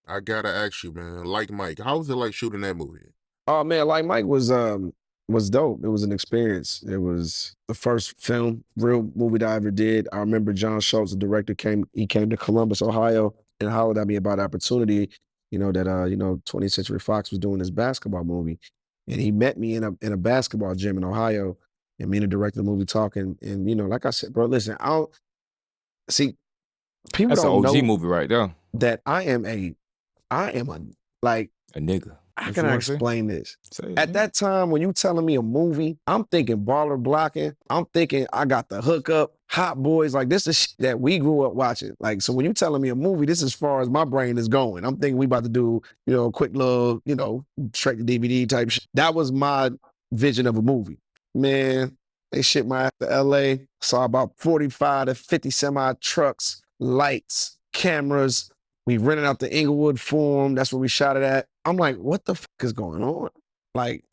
I gotta ask you, man. Like Mike, how was it like shooting that movie? Oh man, like Mike was dope. It was an experience. It was the first film, real movie that I ever did. I remember John Schultz, the director, came to Columbus, Ohio, and hollered at me about the opportunity, that 20th Century Fox was doing this basketball movie. And he met me in a basketball gym in Ohio, and me and the director of the movie talking. And like I said, bro, listen, I don't see people That's an don't OG know movie right there. that I am like, A nigga. how What can you I wanna say? explain this? Say it, At man. that time, when you telling me a movie, I'm thinking baller blocking. I'm thinking I got the hookup, Hot Boys. Like this is shit that we grew up watching. Like, so when you telling me a movie, this is as far as my brain is going. I'm thinking we about to do, a quick little, straight to DVD type shit. That was my vision of a movie. Man, they shipped my ass to LA. Saw about 45 to 50 semi trucks, lights, cameras. We rented out the Inglewood Forum. That's where we shot it at. I'm like, what the fuck is going on? Like,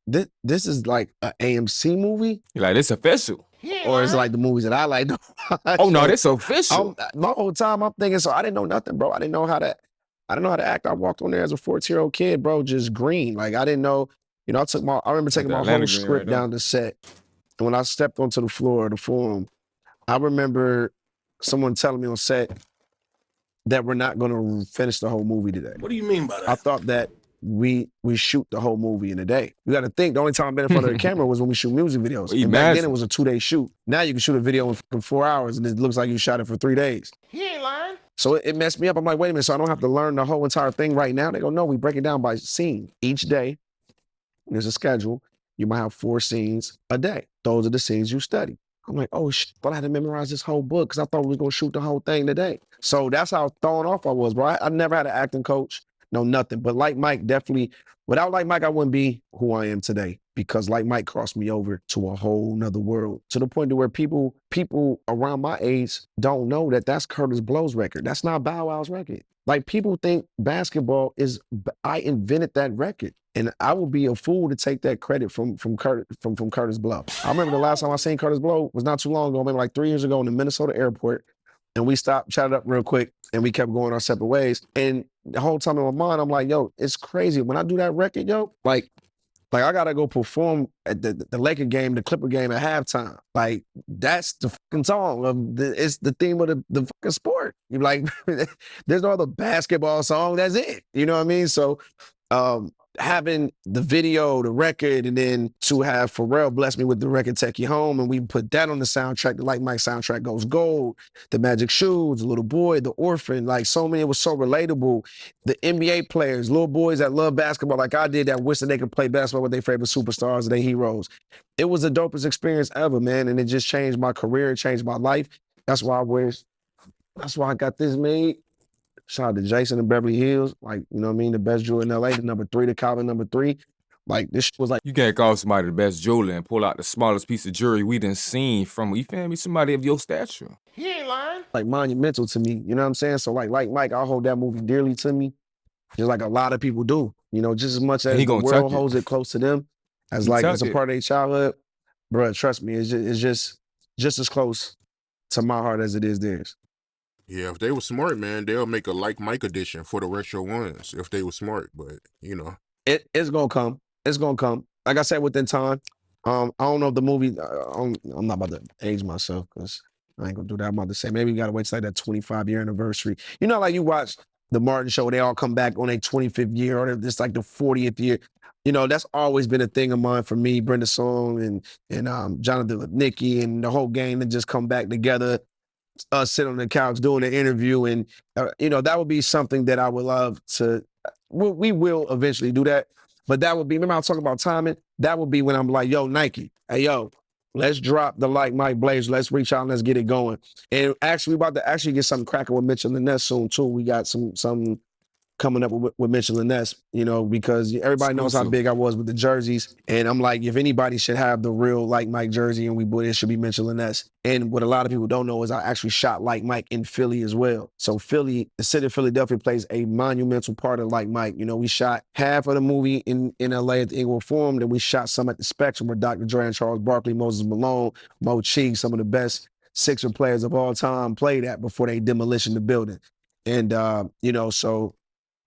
this is like an AMC movie, You're like, it's official. or is it like the movies that I like to watch? Oh no, So that's official. my whole time I'm thinking, so I didn't know nothing, bro. I didn't know how to act. I walked on there as a 14-year-old kid, bro, just green. Like I didn't know, I remember taking the my Atlanta whole green right script there. down the set. And when I stepped onto the floor of the forum, I remember someone telling me on set that we're not going to finish the whole movie today. What do you mean by I that? thought that we shoot the whole movie in a day. You got to think, the only time I've been in front of the camera was when we shoot music videos. Well, And back then imagine. it was a 2-day shoot. Now you can shoot a video in 4 hours and it looks like you shot it for 3 days. He ain't lying. So it messed me up. I'm like, wait a minute, so I don't have to learn the whole entire thing right now? They go, no, we break it down by scene. Each day, there's a schedule. You might have 4 scenes a day. Those are the scenes you study. I'm like, oh shit, but I had to memorize this whole book because I thought we was gonna shoot the whole thing today. So that's how thrown off I was, bro. I never had an acting coach, no nothing. But like Mike, definitely, without like Mike, I wouldn't be who I am today because like Mike crossed me over to a whole nother world, to the point to where people around my age don't know that that's Curtis Blow's record. That's not Bow Wow's record. Like people think basketball is, I invented that record. And I would be a fool to take that credit from Curtis Blow. I remember the last time I seen Curtis Blow was not too long ago, maybe like 3 years ago in the Minnesota airport. And we stopped, chatted up real quick, and we kept going our separate ways. And the whole time in my mind, I'm like, yo, it's crazy. When I do that record, yo, like I gotta go perform at the Laker game, the Clipper game at halftime. Like that's the fucking song it's the theme of the fucking sport. You're like, there's no other basketball song. That's it. You know what I mean? So, having the video, the record, and then to have Pharrell bless me with the record Take You Home, and we put that on the soundtrack. The Like Mike soundtrack goes gold. The Magic Shoes, the Little Boy, the Orphan, like so many, it was so relatable. The NBA players, little boys that love basketball like I did, that wish that they could play basketball with their favorite superstars and their heroes. It was the dopest experience ever, man, and it just changed my career, it changed my life. That's why I got this made. Shout out to Jason in Beverly Hills. Like, you know what I mean? The best jewelry in LA, the number 3, the Calvin number 3. Like, this shit was like, You can't call somebody the best jeweler and pull out the smallest piece of jewelry we done seen from, you feel me, somebody of your stature. He ain't lying. monumental to me. You know what I'm saying? So like Mike, I hold that movie dearly to me. Just like a lot of people do. Just as much as He the gonna world tuck it. holds it close to them, as He like tuck it's a it. part of their childhood. Bro, trust me, it's just as close to my heart as it is theirs. Yeah, if they were smart, man, they'll make a Like Mike edition for the retro ones if they were smart. But It's gonna come. It's gonna come. Like I said, within time. I don't know if the movie. I'm not about to age myself because I ain't gonna do that. I'm about to say maybe you gotta wait till like that 25-year anniversary. Like you watch the Martin Show, they all come back on their 25th year or this like the 40th year. That's always been a thing of mine for me. Brenda Song and Jonathan Lipnicki and the whole gang to just come back together. Us sit on the couch doing an interview, and that would be something that I would love to. We will eventually do that, but that would be. Remember I was talking about timing. That would be when I'm like, yo, Nike, hey yo, let's drop the Like Mike Blaze. Let's reach out and let's get it going. And actually, we about to actually get something cracking with Mitchell and Ness soon too. We got some coming up with Mitchell and Ness, because everybody knows how Exclusive. big I was with the jerseys. And I'm like, if anybody should have the real Like Mike jersey and it should be Mitchell and Ness. And what a lot of people don't know is I actually shot Like Mike in Philly as well. So Philly, the city of Philadelphia plays a monumental part of Like Mike. We shot half of the movie in LA at the Inglewood Forum, then we shot some at the Spectrum where Dr. Dre and Charles Barkley, Moses Malone, Mo Cheek, some of the best Sixer players of all time played at before they demolitioned the building. And, so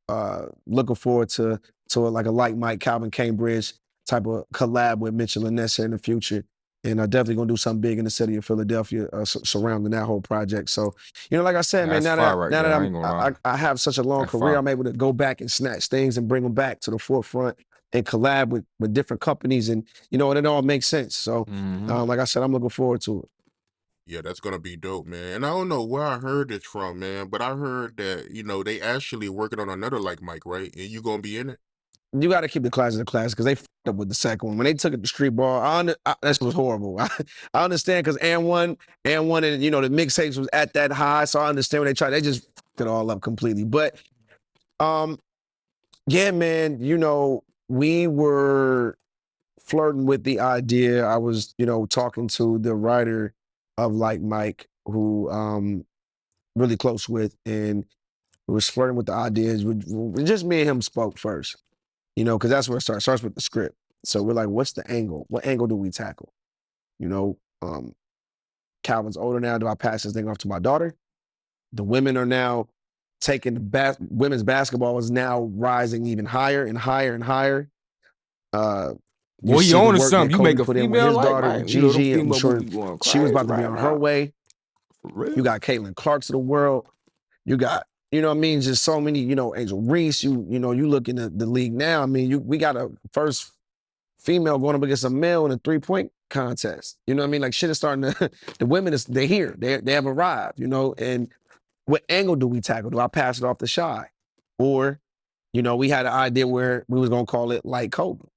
looking forward to like a like Mike Calvin Cambridge type of collab with Mitchell and Nessa in the future. And definitely gonna do something big in the city of Philadelphia surrounding that whole project. So, like I said, man, That's fire right now there. that I ain't gonna lie. I have such a long That's career, fire. I'm able to go back and snatch things and bring them back to the forefront and collab with different companies, and and it all makes sense. So, like I said, I'm looking forward to it. Yeah, that's gonna be dope, man. And I don't know where I heard this from, man, but I heard that, they actually working on another like Mike, right? And you gonna be in it? You got to keep the class in the class because they fucked up with the second one. When they took it to street ball, that was horrible. I understand because and one, and the mixtapes was at that high, so I understand when they tried. They just fucked it all up completely. But, yeah, man, we were flirting with the idea. I was, talking to the writer of Like Mike, who really close with, and was flirting with the ideas. Just me and him spoke first. Because that's where it starts. It starts with the script. So we're like, what's the angle? What angle do we tackle? Calvin's older now. Do I pass this thing off to my daughter? The women are now taking women's basketball is now rising even higher and higher and higher. Boy, you own something. You make a female his like daughter, Mike. Gigi. I'm sure she was about to be right on now. her way. For real. You got Caitlin Clarks of the world. You got, just so many, Angel Reese, you look in the league now. I mean, we got a first female going up against a male in a 3-point contest. You know what I mean? Like shit is starting to, the women, they're here. They have arrived, and what angle do we tackle? Do I pass it off to Shy? Or, we had an idea where we was going to call it like Kobe.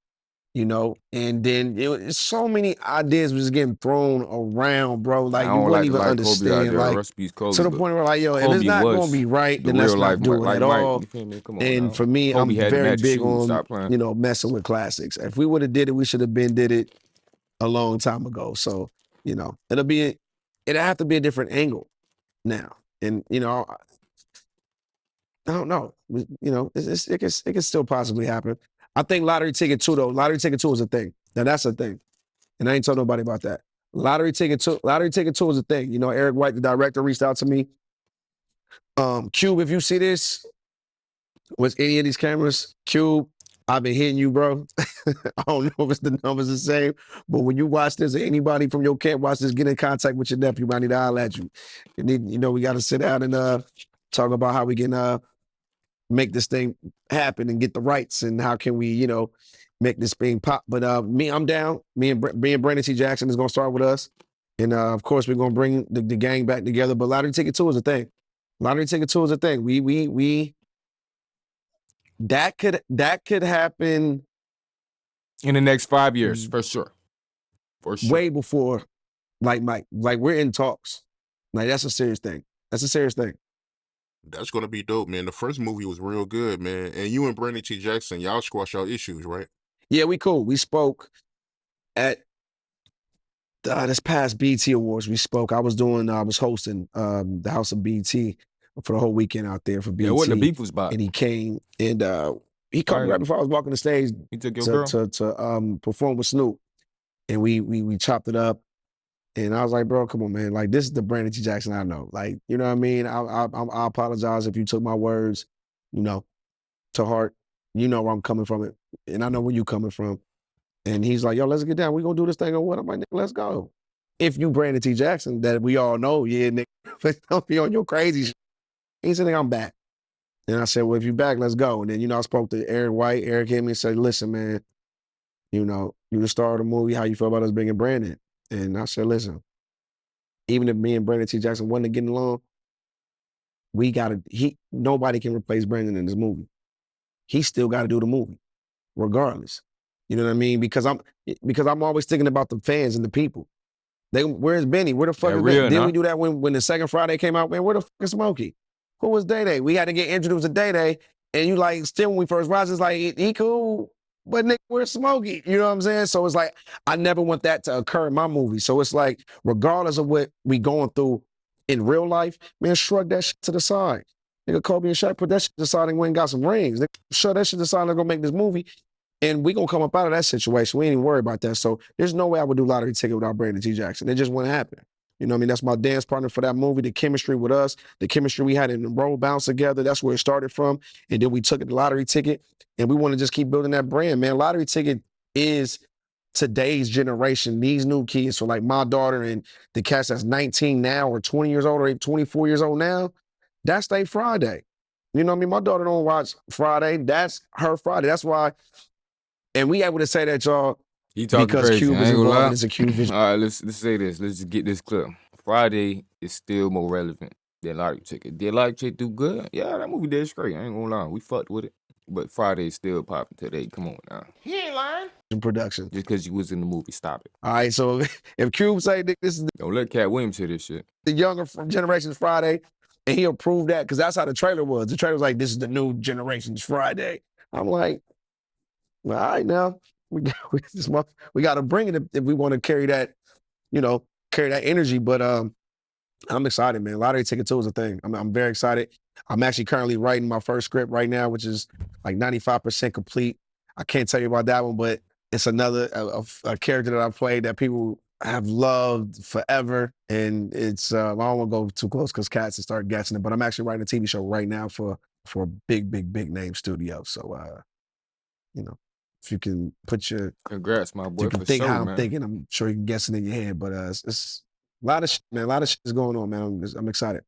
And then so many ideas was getting thrown around, bro. Like you wouldn't even understand. Like to the point where like, yo, if it's not gonna be right, then let's not do it at all. And for me, I'm very big on, messing with classics. If we would have did it, we should have did it a long time ago. So, it'll have to be a different angle now. And I don't know. It can still possibly happen. I think Lottery Ticket 2, though. Lottery Ticket 2 is a thing. Now, that's a thing. And I ain't told nobody about that. Lottery Ticket 2 is a thing. Eric White, the director, reached out to me. Cube, if you see this, with any of these cameras, Cube, I've been hitting you, bro. I don't know if it's the numbers the same, but when you watch this, or anybody from your camp watch this, get in contact with your nephew. I need to holler at you. We got to sit down and talk about how we can make this thing happen and get the rights, and how can we, make this thing pop. But I'm down. Me and Brandon T. Jackson is gonna start with us, and of course we're gonna bring the gang back together. But Lottery Ticket 2 is a thing. Lottery Ticket 2 is a thing. We that could happen in the next 5 years, for sure. For sure. Way before, like Mike. Like we're in talks. Like that's a serious thing. That's a serious thing. That's gonna be dope, man. The first movie was real good, man. And you and Brandon T. Jackson, y'all squash y'all issues, right? Yeah, we cool. We spoke at this past BT Awards. We spoke. I was hosting the House of BT for the whole weekend out there for BT. Yeah, what the beef was about. And he came and he called me right before I was walking the stage. He took your girl to perform with Snoop, and we chopped it up. And I was like, bro, come on, man. Like, this is the Brandon T. Jackson I know. Like, you know what I mean? I apologize if you took my words, to heart. You know where I'm coming from, and I know where you coming from. And he's like, yo, let's get down. We gonna do this thing or what? I'm like, let's go. If you Brandon T. Jackson, that we all know, yeah, nigga, don't be on your crazy shit. He said, nigga, I'm back. And I said, well, if you back, let's go. And then, I spoke to Eric White. Eric hit me and said, listen, man, you the star of the movie. How you feel about us bringing Brandon? And I said, listen, even if me and Brandon T. Jackson wasn't getting along, nobody can replace Brandon in this movie. He still got to do the movie, regardless. You know what I mean? Because I'm always thinking about the fans and the people. Where's Benny? Where the fuck is Benny? Didn't we do that when the second Friday came out? Man, where the fuck is Smokey? Who was Day Day? We had to get introduced to Day Day, and you still when we first watched, it's like he cool. But nigga, where's Smokey? You know what I'm saying? So it's like, I never want that to occur in my movie. So it's like, regardless of what we going through in real life, man, shrug that shit to the side. Nigga, Kobe and Shaq put that shit to the side and went and got some rings. Nigga, shut that shit to the side and go make this movie. And we gonna come up out of that situation. We ain't even worry about that. So there's no way I would do Lottery Ticket without Brandon T. Jackson. It just wouldn't happen. You know what I mean? That's my dance partner for that movie. The chemistry with us, the chemistry we had in the roll bounce together, that's where it started from. And then we took the lottery ticket and we want to just keep building that brand, man. Lottery ticket is today's generation, these new kids. So like my daughter and the cats that's 19 now or 20 years old or 24 years old now, that's their Friday. You know what I mean? My daughter don't watch Friday. That's her Friday. That's why. And we able to say that, y'all, You talking because crazy. Cube I is ain't gonna involved lie. and it's a Cube vision. All right, let's say this. Let's just get this clear. Friday is still more relevant than lottery ticket. Did lottery ticket do good? Yeah, that movie did straight. I ain't gonna lie. We fucked with it. But Friday is still popping today. Come on now. He ain't lying. In production. Just because you was in the movie, stop it. All right, so if Cube say this is Don't let Cat Williams hear this shit. the younger generation's Friday, and he'll prove that, because that's how the trailer was. The trailer was like, this is the new generation's Friday. I'm like, well, all right, now we got to bring it if we want to carry that, carry that energy. But I'm excited, man. Lottery ticket 2 is a thing. I'm very excited. I'm actually currently writing my first script right now, which is like 95% complete. I can't tell you about that one, but it's another a character that I played that people have loved forever. And it's I don't want to go too close because cats will start guessing it, but I'm actually writing a TV show right now for a big name studio. So if you can put your Congrats, my boy. you can for think sure, how I'm man. thinking, I'm sure you can guess it in your head. But it's a lot of shit, man. A lot of shit is going on, man. I'm excited.